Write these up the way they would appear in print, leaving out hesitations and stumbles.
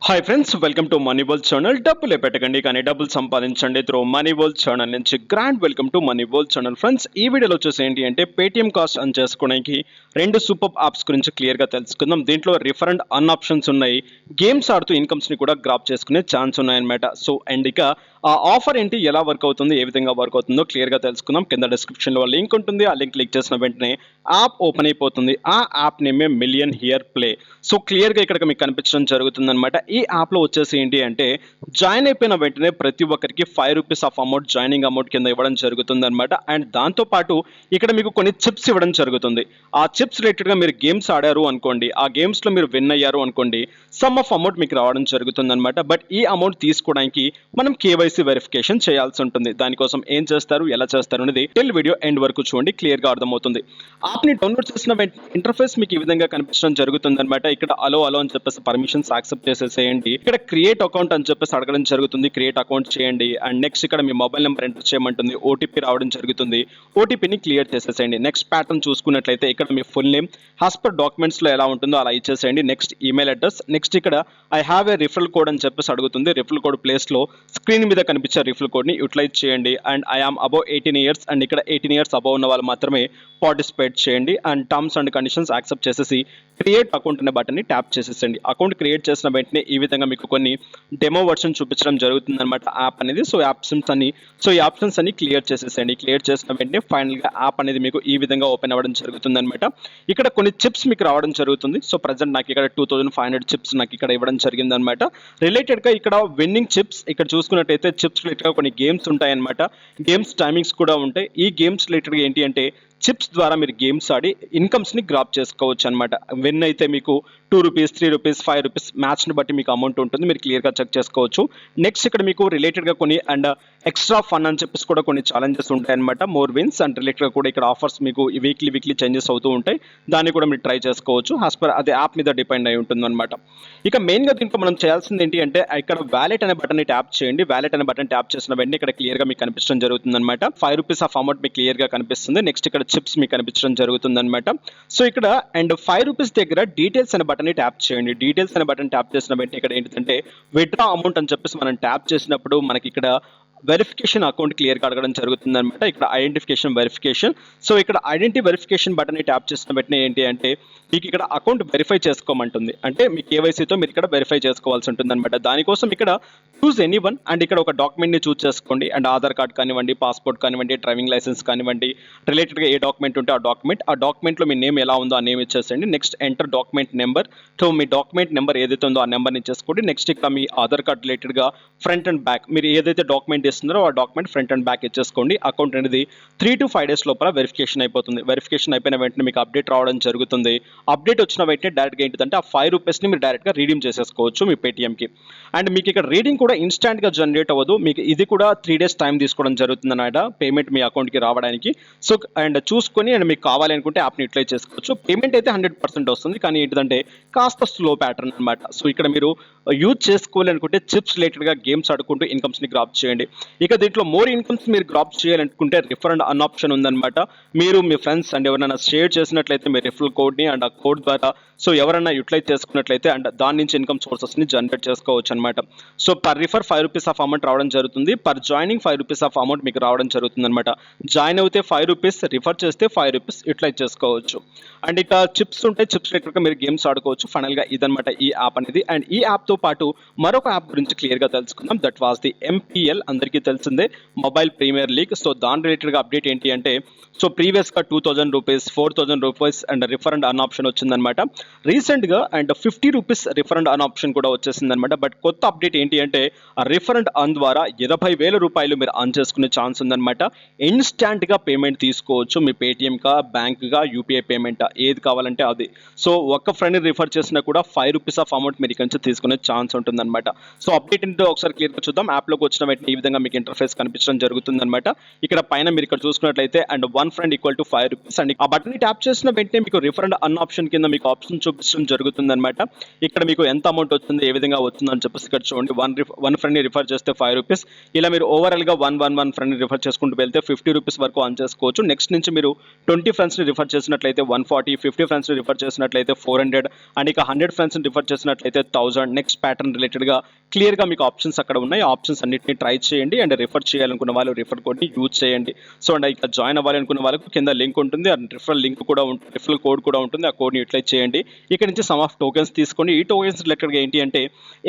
Hi friends, welcome to money world channel. డబ్బులే పెట్టకండి కానీ డబ్బులు సంపాదించండి త్రూ మనీ వరల్డ్ ఛానల్ నుంచి. Grand welcome to money world channel. Friends, ఈ వీడియోలో వచ్చేసి ఏంటి అంటే పేటిఎం కాస్ట్ అని చేసుకోవడానికి రెండు సూపర్ యాప్స్ గురించి క్లియర్గా తెలుసుకుందాం. దీంట్లో రిఫర్ అండ్ అన్ ఆప్షన్స్ ఉన్నాయి. గేమ్స్ ఆడుతూ ఇన్కమ్స్ని కూడా గ్రాప్ చేసుకునే ఛాన్స్ ఉన్నాయన్నమాట. సో అండ్ ఇక ఆ ఆఫర్ ఏంటి, ఎలా వర్క్ అవుతుంది, ఏ విధంగా వర్క్ అవుతుందో క్లియర్గా తెలుసుకుందాం. కింద డిస్క్రిప్షన్లో లింక్ ఉంటుంది. ఆ లింక్ క్లిక్ చేసిన వెంటనే యాప్ ఓపెన్ అయిపోతుంది. ఆ యాప్ నేమే మిలియన్ హియర్ ప్లే. సో క్లియర్గా ఇక్కడ మీకు కనిపించడం జరుగుతుంది అనమాట. ఈ యాప్లో వచ్చేసి ఏంటి అంటే జాయిన్ అయిపోయిన వెంటనే ప్రతి ఒక్కరికి ₹5 ఆఫ్ అమౌంట్ జాయినింగ్ అమౌంట్ కింద ఇవ్వడం జరుగుతుంది అనమాట. అండ్ దాంతోపాటు ఇక్కడ మీకు కొన్ని చిప్స్ ఇవ్వడం జరుగుతుంది. ఆ చిప్స్ రిలేటెడ్గా మీరు గేమ్స్ ఆడారు అనుకోండి, ఆ గేమ్స్లో మీరు విన్ అయ్యారు అనుకోండి, సమ్ ఆఫ్ అమౌంట్ మీకు రావడం జరుగుతుంది అనమాట. బట్ ఈ అమౌంట్ తీసుకోవడానికి మనం కేవైసీ వెరిఫికేషన్ చేయాల్సి ఉంటుంది. దానికోసం ఏం చేస్తారు, ఎలా చేస్తారు అనేది టెల్ వీడియో ఎండ్ వరకు చూడండి, క్లియర్గా అర్థమవుతుంది. యాప్ని డౌన్లోడ్ చేసిన ఇంటర్ఫేస్ మీకు ఈ విధంగా కనిపించడం జరుగుతుంది అనమాట. ఇక్కడ అలో అని చెప్పేసి పర్మిషన్స్ యాక్సెప్ట్ చేసేసేయండి. ఇక్కడ క్రియేట్ అకౌంట్ అని చెప్పేసి అడగడం జరుగుతుంది. క్రియేట్ అకౌంట్ చేయండి. అండ్ నెక్స్ట్ ఇక్కడ మీ మొబైల్ నెంబర్ ఎంటర్ చేయమంటుంది. ఓటీపీ రావడం జరుగుతుంది. ఓటీపీని క్లియర్ చేసేసేయండి. నెక్స్ట్ ప్యాటర్న్ చూసుకున్నట్లయితే ఇక్కడ మీ full name as per documents లో ఎలా ఉంటుందో అలా ఇచ్చేసేయండి. Next email address. నెక్స్ట్ ఇక్కడ I have a referral code అని చెప్పేసి అడుగుతుంది. రిఫరల్ కోడ్ ప్లేస్ లో స్క్రీన్ మీద కనిపించే రిఫరల్ కోడ్ ని యూటిలైజ్ చేయండి. And I am above 18 years and ఇక్కడ 18 ఇయర్స్ అబౌవ్ ఉన్న వాళ్ళు మాత్రమే పార్టిసిపేట్ చేయండి. And terms and conditions accept చేసేసి క్రియేట్ అకౌంట్ అనే బటన్ని ట్యాప్ చేసేసండి. అకౌంట్ క్రియేట్ చేసిన వెంటనే ఈ విధంగా మీకు కొన్ని డెమో వర్షన్ చూపించడం జరుగుతుంది అనమాట యాప్ అనేది. సో ఈ ఆప్షన్స్ అన్ని క్లియర్ చేసేసండి. క్లియర్ చేసిన వెంటనే ఫైనల్ గా యాప్ అనేది మీకు ఈ విధంగా ఓపెన్ అవ్వడం జరుగుతుంది అనమాట. ఇక్కడ కొన్ని చిప్స్ మీకు రావడం జరుగుతుంది. సో ప్రజెంట్ నాకు ఇక్కడ 2500 చిప్స్ నాకు ఇక్కడ ఇవ్వడం జరిగింది అనమాట. రిలేటెడ్ గా ఇక్కడ విన్నింగ్ చిప్స్ ఇక్కడ చూసుకున్నట్టయితే చిప్స్ రిలేటెడ్ గా కొన్ని గేమ్స్ ఉంటాయి అనమాట. గేమ్స్ టైమింగ్స్ కూడా ఉంటాయి. ఈ గేమ్స్ రిలేటెడ్ గా ఏంటి అంటే చిప్స్ ద్వారా మీరు గేమ్స్ ఆడి ఇన్కమ్స్ ని గ్రాప్ చేసుకోవచ్చు అనమాట. విన్ అయితే మీకు ₹2, ₹3, ₹5 మ్యాచ్ని బట్టి మీకు అమౌంట్ ఉంటుంది. మీరు క్లియర్గా చెక్ చేసుకోవచ్చు. నెక్స్ట్ ఇక్కడ మీకు రిలేటెడ్గా కొన్ని అండ్ ఎక్స్ట్రా ఫన్ అని చెప్పేసి కూడా కొన్ని ఛాలెంజెస్ ఉంటాయి అనమాట. మోర్ విన్స్ అండ్ రిలేటెడ్గా కూడా ఇక్కడ ఆఫర్స్ మీకు వీక్లీ చేంజెస్ అవుతూ ఉంటాయి. దాన్ని కూడా మీరు ట్రై చేసుకోవచ్చు. యాజ్ పర్ అది యాప్ మీద డిపెండ్ అయి ఉంటుంది అనమాట. ఇక మెయిన్గా దీంట్లో మనం చేయాల్సింది ఏంటి అంటే ఇక్కడ వ్యాలెట్ అనే బటన్ని ట్యాప్ చేయండి. వ్యాలెట్ అనే బటన్ ట్యాప్ చేసిన వెంటనే ఇక్కడ క్లియర్గా మీకు కనిపించడం జరుగుతుంది అనమాట. ₹5 ఆఫ్ అమౌంట్ మీకు క్లియర్గా కనిపిస్తుంది. నెక్స్ట్ ఇక్కడ చిప్స్ మీకు కనిపించడం జరుగుతుంది అనమాట. సో ఇక్కడ అండ్ ₹5 దగ్గర డీటెయిల్స్ అనే బటన్ ట్యాప్ చేయండి. డీటెయిల్స్ అనే బటన్ ట్యాప్ చేసిన వెంటనే ఇక్కడ ఏంటంటే విత్డ్రా అమౌంట్ అని చెప్పేసి మనం ట్యాప్ చేసినప్పుడు మనకి ఇక్కడ వెరిఫికేషన్ అకౌంట్ క్లియర్గా అడగడం జరుగుతుంది అనమాట. ఇక్కడ ఐడెంటిఫికేషన్ వెరిఫికేషన్. సో ఇక్కడ ఐడెంటిటీ వెరిఫికేషన్ బటన్ ట్యాప్ చేసిన వెంటనే ఏంటి అంటే మీకు ఇక్కడ అకౌంట్ వెరిఫై చేసుకోమంటుంది. అంటే మీ కేవైసీతో మీరు ఇక్కడ వెరిఫై చేసుకోవాల్సి ఉంటుంది అనమాట. దానికోసం ఇక్కడ చూస్ ఎనీ వన్ అండ్ ఇక్కడ ఒక డాక్యుమెంట్ని చూస్ చేసుకోండి. అండ్ ఆధార్ కార్డ్ కానివ్వండి, పాస్పోర్ట్ కానివ్వండి, డ్రైవింగ్ లైసెన్స్ కానివ్వండి, రిలేటెడ్గా ఏ డాక్యుమెంట్ ఉంటే ఆ డాక్యుమెంట్లో మీ నేమ్ ఎలా ఉందో ఆ నేమ్ ఇచ్చేసేయండి. Next enter document number. So మీ డాక్యుమెంట్ నెంబర్ ఏదైతే ఉందో ఆ నెంబర్ని ఇచ్చేసుకోండి. నెక్స్ట్ ఇక్కడ మీ ఆధార్ కార్డ్ రిలేటెడ్గా ఫ్రంట్ అండ్ బ్యాక్ మీరు ఏదైతే డాక్యుమెంట్ ఇస్తున్నారో ఆ డాక్యుమెంట్ ఫ్రంట్ అండ్ బ్యాక్ ఇచ్చేసుకోండి. అకౌంట్ అనేది 3 to 5 days లోపల వెరిఫికేషన్ అయిపోతుంది. వెరిఫికేషన్ అయిపోయిన వెంటనే మీకు అప్డేట్ రావడం జరుగుతుంది. అప్డేట్ వచ్చిన వెంటనే డైరెక్ట్గా ఏంటంటే ఆ ₹5 మీరు డైరెక్ట్గా రీడీమ్ చేసేసుకోవచ్చు మీ పేటిఎంకి. అండ్ మీకు ఇక్కడ రీడింగ్ కూడా ఇన్స్టాంట్గా జనరేట్ అవ్వదు. మీకు ఇది కూడా 3 days టైం తీసుకోవడం జరుగుతుంది అన్నమాట పేమెంట్ మీ అకౌంట్కి రావడానికి. సో అండ్ చూసుకొని అండ్ మీకు కావాలి అనుకుంటే యాప్ని యూటిలైజ్ చేసుకోవచ్చు. పేమెంట్ అయితే 100% వస్తుంది. కానీ ఏంటంటే కాస్త స్లో ప్యాటర్న్ అనమాట. సో ఇక్కడ మీరు యూజ్ చేసుకోవాలనుకుంటే చిప్స్ రిలేటెడ్గా గేమ్స్ ఆడుకుంటూ ఇన్కమ్స్ని గ్రాప్ చేయండి. ఇక దీంట్లో మోర్ ఇన్కమ్స్ మీరు గ్రాప్ చేయాలనుకుంటే రిఫర్ అండ్ అన్ ఆప్షన్ ఉందన్నమాట. మీరు మీ ఫ్రెండ్స్ అండ్ ఎవరైనా షేర్ చేసినట్లయితే మీ రిఫరల్ కోడ్ని అండ్ ఆ కోడ్ ద్వారా సో ఎవరైనా యూటిలైజ్ చేసుకున్నట్లయితే అండ్ దాని నుంచి ఇన్కమ్ సోర్సెస్ని జనరేట్ చేసుకోవచ్చు అనమాట. So per refer ₹5 of amount రావడం జరుగుతుంది. పర్ జాయినింగ్ ₹5 ఆఫ్ అమౌంట్ మీకు రావడం జరుగుతుంది అనమాట. జాయిన్ అయితే ₹5, రిఫర్ చేస్తే ₹5 యూటిలైజ్ చేసుకోవచ్చు. అండ్ ఇక చిప్స్ ఉంటే చిప్స్ రిలేటెడ్గా మీరు గేమ్స్ ఆడుకోవచ్చు. ఫైనల్గా ఇదనమాట ఈ యాప్ అనేది. అండ్ ఈ యాప్తో పాటు మరొక యాప్ గురించి క్లియర్గా తెలుసుకుందాం. That was the MPL. అందరికీ తెలిసిందే, మొబైల్ ప్రీమియర్ లీగ్. సో దాని రిలేటెడ్గా అప్డేట్ ఏంటి అంటే సో ప్రీవియస్గా ₹2000, ₹4000 and refer and an option వచ్చిందనమాట. రీసెంట్గా and ₹50 refer and an option కూడా వచ్చేసింది అనమాట. బట్ కొత్త అప్డేట్ ఏంటి అంటే ఆ రిఫర్ అండ్ అన్ ద్వారా ₹20,000 మీరు అర్న్ చేసుకునే ఛాన్స్ ఉందన్నమాట. ఇన్స్టాంట్గా పేమెంట్ తీసుకోవచ్చు. మీ పేటిఎంకా, బ్యాంక్గా, యూపీఐ పేమెంట్ ఏది కావాలంటే అది. సో ఒక్క ఫ్రెండ్ని రిఫర్ చేసినా కూడా ₹5 ఆఫ్ అమౌంట్ మీరు ఇక్కడ నుంచి తీసుకునే ఛాన్స్ ఉంటుందన్నమాట. సో అప్డేట్ ఏంటో ఒకసారి క్లియర్గా చూద్దాం. యాప్లోకి వచ్చిన వెంటనే ఈ విధంగా మీకు ఇంటర్ఫేస్ కనిపించడం జరుగుతుందన్నమాట. ఇక్కడ పైన మీరు ఇక్కడ చూసుకున్నట్లయితే and one friend equal to ₹5 and ఆ బటన్ ట్యాప్ చేసిన వెంటనే మీకు రిఫర్ అండ్ అన్ ఆప్షన్ కింద మీకు ఆప్షన్ ఆప్షన్ చూపించడం జరుగుతుందన్నమాట. ఇక్కడ మీకు ఎంత అమౌంట్ వచ్చింది, ఏ విధంగా వచ్చిందని చెప్పేసి ఇక్కడ చూడండి. వన్ ఫ్రెండ్ని రిఫర్ చేస్తే 5 రూపీస్, ఇలా మీరు ఓవరాల్గా వన్ ఫ్రెండ్ని రిఫర్ చేసుకుంటూ వెళ్తే 50 రూపీస్ వరకు ఆన్ చేసుకోవచ్చు. నెక్స్ట్ నుంచి మీరు 20 ఫ్రెండ్స్ని రిఫర్ చేసినట్లయితే 140, 50 ఫ్రెండ్స్ని రిఫర్ చేసినట్లయితే 400 అండ్ ఇక 100 ఫ్రెండ్స్ని రిఫర్ చేసినట్లయితే 1000. నెక్స్ట్ ప్యాటర్న్ రిలేటెడ్గా క్లియర్గా మీకు ఆప్షన్స్ అక్కడ ఉన్నాయి. ఆప్షన్స్ అన్నింటినీ ట్రై చేయండి అండ్ రిఫర్ చేయాలనుకున్న వాళ్ళు రిఫర్ కోడ్ని యూజ్ చేయండి. సో అండ్ ఇక్కడ జాయిన్ అవ్వాలి అనుకున్న వాళ్ళకు కింద లింక్ ఉంటుంది, అండ్ రిఫరల్ లింక్ కూడా ఉంటుంది, రిఫరల్ కోడ్ కూడా ఉంటుంది. ఆ కోడ్ని యూటిలైజ్ చేయండి. ఇక్కడ నుంచి సమ్ ఆఫ్ టోకెన్స్ తీసుకోండి. ఈ టోకెన్స్ రిలేటెడ్గా ఏంటి అంటే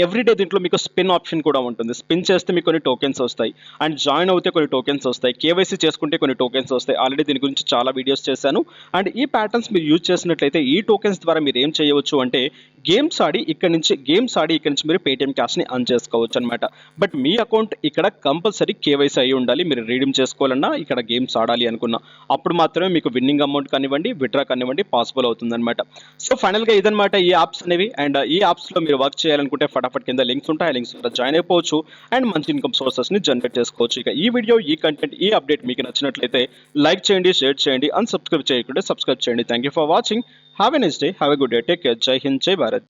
ఎవ్రీడే దీంట్లో మీకు స్పిన్ ఆప్షన్ కూడా ఉంటుంది. స్పిన్ చేస్తే మీకు కొన్ని టోకెన్స్ వస్తాయి అండ్ జాయిన్ అవుతే కొన్ని టోకెన్స్ వస్తాయి. కేవైసీ చేసుకుంటే కొన్ని టోకెన్స్ వస్తాయి. ఆల్రెడీ దీని గురించి చాలా వీడియోస్ చేశాను. అండ్ ఈ ప్యాటర్న్స్ మీరు యూజ్ చేసినట్లయితే ఈ టోకెన్స్ ద్వారా మీరు ఏం చేయవచ్చు అంటే గేమ్స్ ఆడి ఇక్కడ నుంచి మీరు పేటిఎం క్యాష్ని ఆన్ చేసుకోవచ్చు అనమాట. బట్ మీ అకౌంట్ ఇక్కడ కంపల్సరీ కేవైసీ అయి ఉండాలి. మీరు రీడీమ్ చేసుకోవాలన్నా, ఇక్కడ గేమ్స్ ఆడాలి అనుకున్నా అప్పుడు మాత్రమే మీకు విన్నింగ్ అమౌంట్ కానివ్వండి, విత్డ్రా కానివ్వండి పాసిబుల్ అవుతుందన్నమాట. సో ఫైనల్గా ఇదనమాట ఈ యాప్స్ అనేవి. అండ్ ఈ యాప్స్లో మీరు వర్క్ చేయాలనుకుంటే ఫటాఫట్ కింద లింక్స్ ఉంటాయి. ఆ లింక్స్ ద్వారా జాయిన్ అయిపోవచ్చు అండ్ మంచి ఇన్కమ్ సోర్సెస్ని జనరేట్ చేసుకోవచ్చు. ఇక ఈ వీడియో, ఈ కంటెంట్, ఈ అప్డేట్ మీకు నచ్చినట్లయితే లైక్ చేయండి, షేర్ చేయండి, అన్సబ్స్క్రైబ్ చేయకుండా సబ్స్క్రైబ్ చేయండి. Thank you for watching. Have a nice day, have a good day, take care. జై హింద్, జై భారత్.